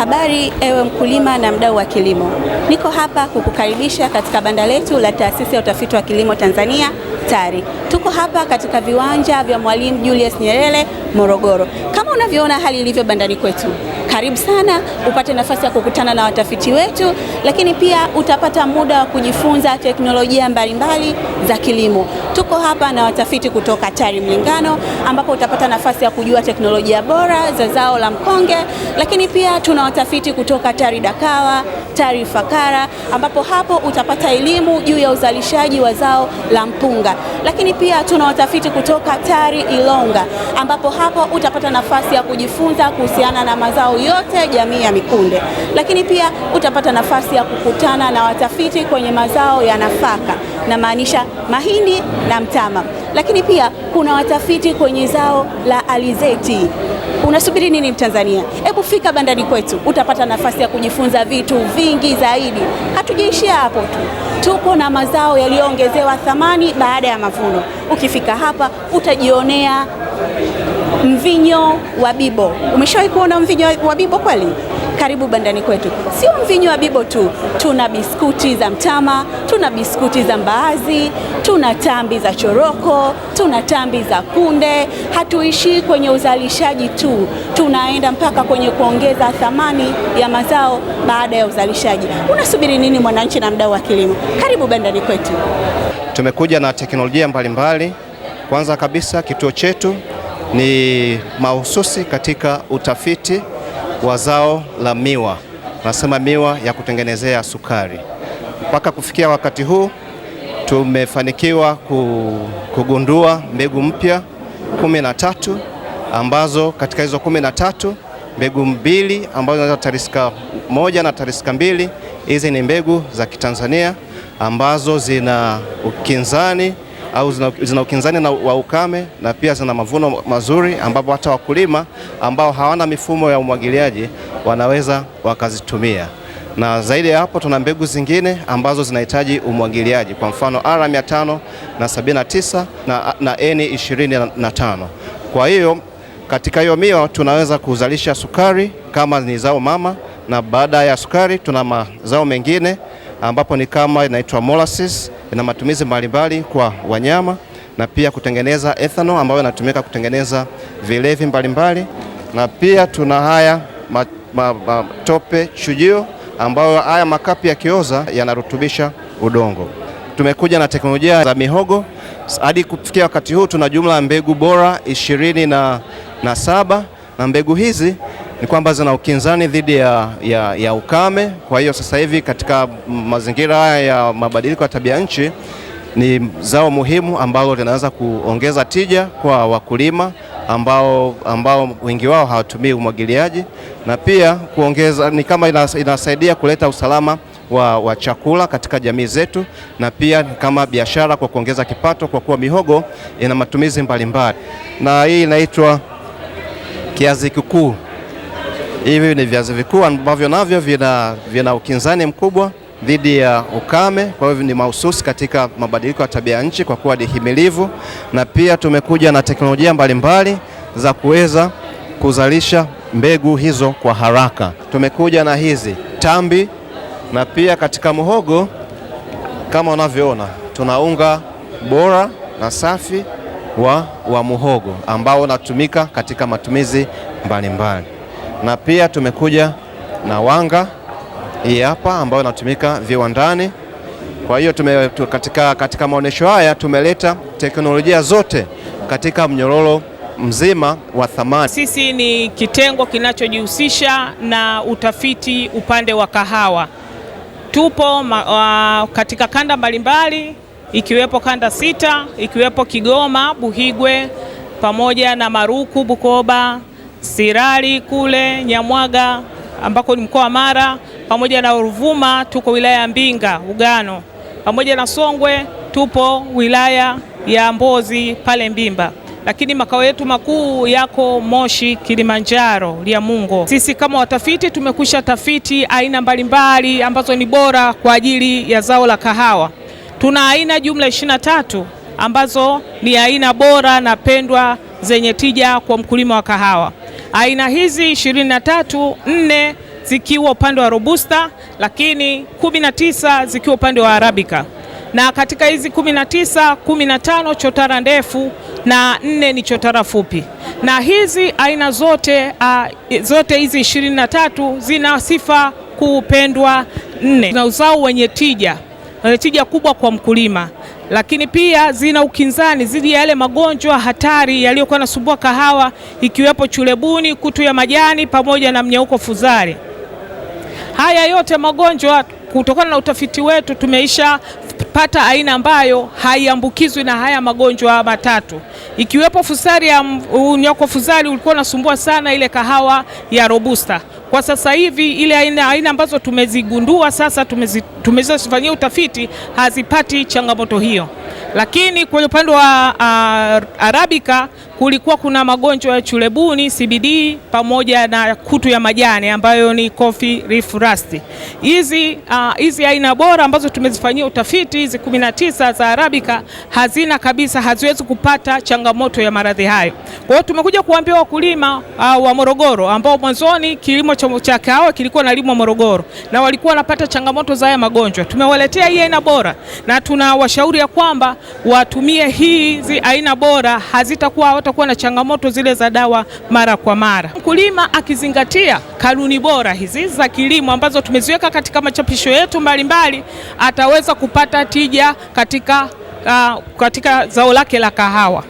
Habari ewe mkulima na mdau wa kilimo. Niko hapa kukukaribisha katika banda letu la Taasisi ya Utafiti wa Kilimo Tanzania TARI. Tuko hapa katika viwanja vya Mwalimu Julius Nyerere Morogoro. Kama unavyoona hali ilivyo bandani kwetu, karibu sana upate nafasi ya kukutana na watafiti wetu, lakini pia utapata muda wa kujifunza teknolojia mbalimbali za kilimo. Tuko hapa na watafiti kutoka TARI Mlingano, ambapo utapata nafasi ya kujua teknolojia bora za zao la mkonge, lakini pia tuna watafiti kutoka TARI Dakawa, TARI Ifakara, ambapo hapo utapata elimu juu ya uzalishaji wa zao la mpunga. Lakini pia tuna watafiti kutoka TARI Ilonga, ambapo hapo utapata nafasi ya kujifunza kuhusiana na mazao yote jamii ya mikunde. Lakini pia utapata nafasi ya kukutana na watafiti kwenye mazao ya nafaka, na maanisha mahindi na mtama. Lakini pia kuna watafiti kwenye zao la alizeti. Unasubiri nini Mtanzania? Hebu fika bandani kwetu, utapata nafasi ya kujifunza vitu vingi zaidi. Hatujaishia hapo tu, tupo na mazao yaliyoongezewa thamani baada ya mavuno. Ukifika hapa utajionea mvinyo wa Bibo. Umeshawahi kuona mvinyo wa Bibo kweli? Karibu bandani kwetu. Sio mvinyo wa Bibo tu, tuna biskuti za mtama, tuna biskuti za mbaazi, tuna tambi za choroko, tuna tambi za kunde. Hatuishi kwenye uzalishaji tu, tunaenda mpaka kwenye kuongeza thamani ya mazao baada ya uzalishaji. Unasubiri nini mwananchi na mdau wa kilimo? Karibu bandani kwetu. Tumekuja na teknolojia mbalimbali. Kwanza kabisa, kituo chetu ni mahususi katika utafiti wa zao la miwa. Nasema miwa ya kutengenezea sukari. Mpaka kufikia wakati huu tumefanikiwa kugundua mbegu mpya 13, ambazo katika hizo 13 mbegu mbili ambazo ni Tariska 1 na Tariska 2, hizi ni mbegu za Kitanzania ambazo zina ukinzani au zina ukinzani wa ukame, na pia zina mavuno mazuri, ambapo hata wakulima ambao hawana mifumo ya umwagiliaji wanaweza wakazitumia. Na zaidi ya hapo, tuna mbegu zingine ambazo zinahitaji umwagiliaji, kwa mfano R579 na N25. Kwa hiyo katika hiyo miwa tunaweza kuzalisha sukari kama ni zao mama, na baada ya sukari tuna mazao mengine ambapo ni kama inaitwa molasses, ina matumizi mbalimbali kwa wanyama, na pia kutengeneza ethanol ambayo inatumika kutengeneza vilevi mbalimbali. Na pia tuna haya matope chujio, ambayo haya makapi yakioza yanarutubisha udongo. Tumekuja na teknolojia za mihogo. Hadi kufikia wakati huu tuna jumla ya mbegu bora 27, na mbegu hizi ni kwamba zina ukinzani dhidi ya ukame. Kwa hiyo sasa hivi katika mazingira haya ya mabadiliko ya tabia nchi, ni zao muhimu ambalo linaweza kuongeza tija kwa wakulima ambao wengi wao hawatumii umwagiliaji, na pia kuongeza ni kama inasaidia kuleta usalama wa chakula katika jamii zetu, na pia kama biashara kwa kuongeza kipato, kwa kuwa mihogo ina matumizi mbalimbali. Na hii inaitwa kiazi kikuu. Hivi ni viazi vikuu ambavyo navyo vina ukinzani mkubwa dhidi ya ukame, kwa hivyo ni mahususi katika mabadiliko ya tabia nchi kwa kuwa ni himilivu. Na pia tumekuja na teknolojia mbalimbali za kuweza kuzalisha mbegu hizo kwa haraka. Tumekuja na hizi tambi, na pia katika muhogo kama unavyoona tuna unga bora na safi wa muhogo ambao unatumika katika matumizi mbalimbali. Na pia tumekuja na wanga hii hapa ambayo inatumika viwandani. Kwa hiyo katika maonesho haya tumeleta teknolojia zote katika mnyororo mzima wa thamani. Sisi ni kitengo kinachojihusisha na utafiti upande wa kahawa. Tupo katika kanda mbalimbali, ikiwepo kanda 6, ikiwepo Kigoma, Buhigwe, pamoja na Maruku, Bukoba, Sirari kule Nyamwaga ambako ni mkoa wa Mara, pamoja na Ruvuma tuko wilaya ya Mbinga Ugano, pamoja na Songwe tupo wilaya ya Mbozi pale Mbimba, lakini makao yetu makuu yako Moshi, Kilimanjaro, Liamungo. Sisi kama watafiti tumekwisha tafiti aina mbalimbali ambazo ni bora kwa ajili ya zao la kahawa. Tuna aina jumla 23 ambazo ni aina bora na pendwa zenye tija kwa mkulima wa kahawa. Aina hizi 23, 4 zikiwa upande wa Robusta, lakini 19 zikiwa upande wa Arabica. Na katika hizi 19, 15 chotara ndefu na 4 ni chotara fupi. Na hizi aina zote hizi 23 zina sifa kupendwa 4. Na uzao wenye tija kubwa kwa mkulima, lakini pia zina ukinzani dhidi ya yale magonjwa hatari yaliyokuwa yanasumbua kahawa, ikiwepo chulebuni, kutu ya majani pamoja na mnyauko fuzari. Haya yote magonjwa, kutokana na utafiti wetu, tumeisha pata aina ambayo haiambukizwi na haya magonjwa matatu, ikiwepo fuzari. Ya mnyauko fuzari ulikuwa unasumbua sana ile kahawa ya Robusta. Kwa sasa hivi ile aina ambazo tumezigundua sasa, tumezifanyia utafiti, hazipati changamoto hiyo. Lakini kwenye upande wa Arabica kulikuwa kuna magonjwa ya chulebuni, CBD pamoja na kutu ya majani ambayo ni coffee leaf rust. Hizi aina bora ambazo tumezifanyia utafiti, hizi 19 za Arabica hazina kabisa, haziwezi kupata changamoto ya maradhi hayo. Kwa hiyo tumekuja kuambia wakulima wa Morogoro ambao mwanzoni kilimo cha kahawa kilikuwa nalimwa Morogoro na walikuwa wanapata changamoto za haya magonjwa. Tumewaletea hii aina bora na tunawashauri ya kwamba watumie hizi aina bora, hawatakuwa na changamoto zile za dawa mara kwa mara. Mkulima akizingatia kanuni bora hizi za kilimo ambazo tumeziweka katika machapisho yetu mbalimbali, ataweza kupata tija katika zao lake la kahawa.